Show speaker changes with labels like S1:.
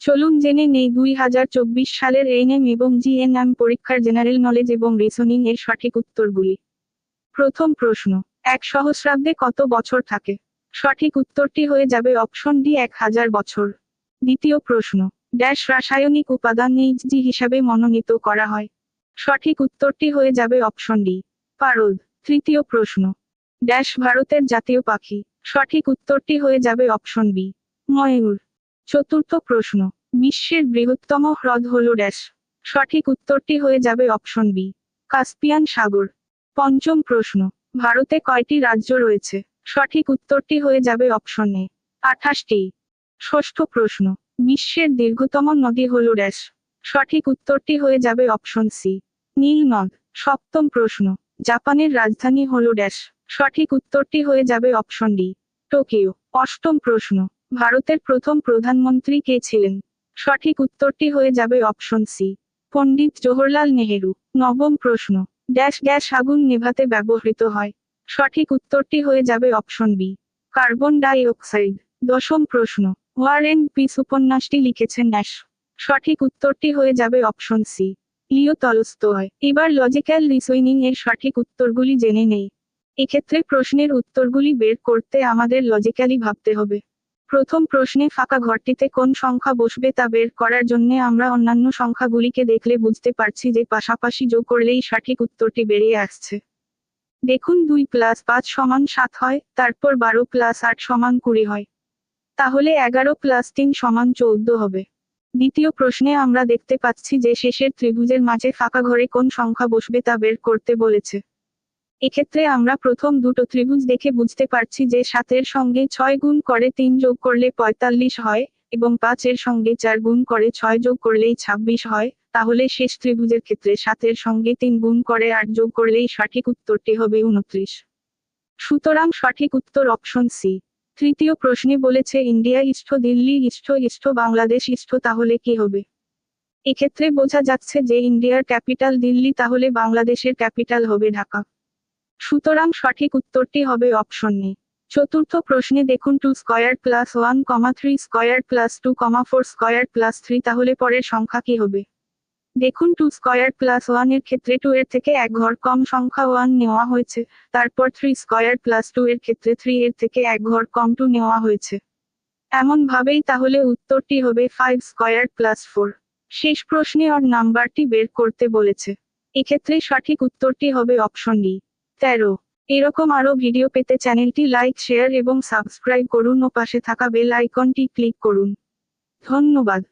S1: চলুন জেনে নেই 2024 সালের এএনএম এবং জিএনএম পরীক্ষার জেনারেল নলেজ এবং রিজনিং এর সঠিক উত্তরগুলি। প্রথম প্রশ্ন, এক সহস্রাব্দে কত বছর থাকে? সঠিক উত্তরটি হয়ে যাবে অপশন ডি, 1000 বছর। দ্বিতীয় প্রশ্ন, ড্যাশ রাসায়নিক উপাদান এইচজি হিসাবে মনোনীত করা হয়? সঠিক উত্তরটি হয়ে যাবে অপশন ডি, পারদ। তৃতীয় প্রশ্ন, ড্যাশ ভারতের জাতীয় পাখি? সঠিক উত্তরটি হয়ে যাবে অপশন বি, ময়ূর। চতুর্থ প্রশ্ন, বিশ্বের বৃহত্তম হ্রদ হল ড্যাশ? সঠিক উত্তরটি হয়ে যাবে অপশন বি, কাস্পিয়ান সাগর। পঞ্চম প্রশ্ন, ভারতে কয়টি রাজ্য রয়েছে? সঠিক উত্তরটি হয়ে যাবে অপশন এ, 28টি। ষষ্ঠ প্রশ্ন, বিশ্বের দীর্ঘতম নদী হল ড্যাশ? সঠিক উত্তরটি হয়ে যাবে অপশন সি, নীল নদ। সপ্তম প্রশ্ন, জাপানের রাজধানী হল ড্যাশ? সঠিক উত্তরটি হয়ে যাবে অপশন ডি, টোকিও। অষ্টম প্রশ্ন, ভারতের প্রথম প্রধানমন্ত্রী কে ছিলেন? সঠিক উত্তরটি হয়ে যাবে অপশন সি, পণ্ডিত জওহরলাল নেহেরু। নবম প্রশ্ন, ড্যাশ গ্যাস আগুন নেভাতে ব্যবহৃত হয়? সঠিক উত্তরটি হয়ে যাবে option B, carbon die oxide. দশম প্রশ্ন, ওয়ার এন্ড পিস উপন্যাসটি লিখেছেন ড্যাশ? সঠিক উত্তরটি হয়ে যাবে অপশন সি, লিও টলস্টয়। এবার লজিক্যাল রিজনিং এর সঠিক উত্তরগুলি জেনে নেই। এক্ষেত্রে প্রশ্নের উত্তরগুলি বের করতে আমাদের লজিক্যালি ভাবতে হবে। প্রথম প্রশ্নে ফাঁকা ঘরটিতে কোন সংখ্যা বসবে তা বের করার জন্য আমরা অন্যান্য সংখ্যাগুলিকে দেখলে বুঝতে পারছি যে পাশাপাশি যোগ করলেই সঠিক উত্তরটি বেরিয়ে আসছে। দেখুন 2 + 5 = 7 হয়, তারপর 12 + 8 = 20 হয়। তাহলে 11 + 3 = 14 হবে। দ্বিতীয় প্রশ্নে আমরা দেখতে পাচ্ছি যে শেষের ত্রিভুজের মাঝে ফাঁকা ঘরে কোন সংখ্যা বসবে তা বের করতে বলেছে। এক্ষেত্রে আমরা প্রথম দুটো ত্রিভুজ দেখে বুঝতে পারছি যে 7 এর সঙ্গে 6 গুণ করে 3 যোগ করলে 45 হয়, এবং 5 এর সঙ্গে 4 গুণ করে 6 যোগ করলেই 26 হয়, তাহলে শেষ ত্রিভুজের ক্ষেত্রে 7 এর সঙ্গে 3 গুণ করে 8 যোগ করলেই সঠিক উত্তরটি হবে 29। সুতরাং সঠিক উত্তর অপশন সি। তৃতীয় প্রশ্নে বলেছে ইন্ডিয়া ইষ্ট দিল্লি ইষ্ট ইষ্ট বাংলাদেশ ইষ্ট, তাহলে কি হবে? এক্ষেত্রে বোঝা যাচ্ছে যে ইন্ডিয়ার ক্যাপিটাল দিল্লি, তাহলে বাংলাদেশের ক্যাপিটাল হবে ঢাকা। সুতরাং সঠিক উত্তরটি হবে অপশন এ। চতুর্থ প্রশ্নে দেখুন 2² + 1, 3² + 2, 4² + 3, তাহলে পরের সংখ্যা কি হবে? দেখুন 2² + 1 এর ক্ষেত্রে 2 এর থেকে এক ঘর কম সংখ্যা 1 নেওয়া হয়েছে, তারপর 3² + 2 এর ক্ষেত্রে 3 এর থেকে এক ঘর কম 2 নেওয়া হয়েছে। এমন ভাবেই তাহলে উত্তরটি হবে 5² + 4। শেষ প্রশ্নে অড নাম্বারটি বের করতে বলেছে। এক্ষেত্রে সঠিক উত্তরটি হবে অপশন ডি, 13। এরকম আরও ভিডিও পেতে চ্যানেলটি লাইক, শেয়ার এবং সাবস্ক্রাইব করুন ও পাশে থাকা বেল আইকনটি ক্লিক করুন। ধন্যবাদ।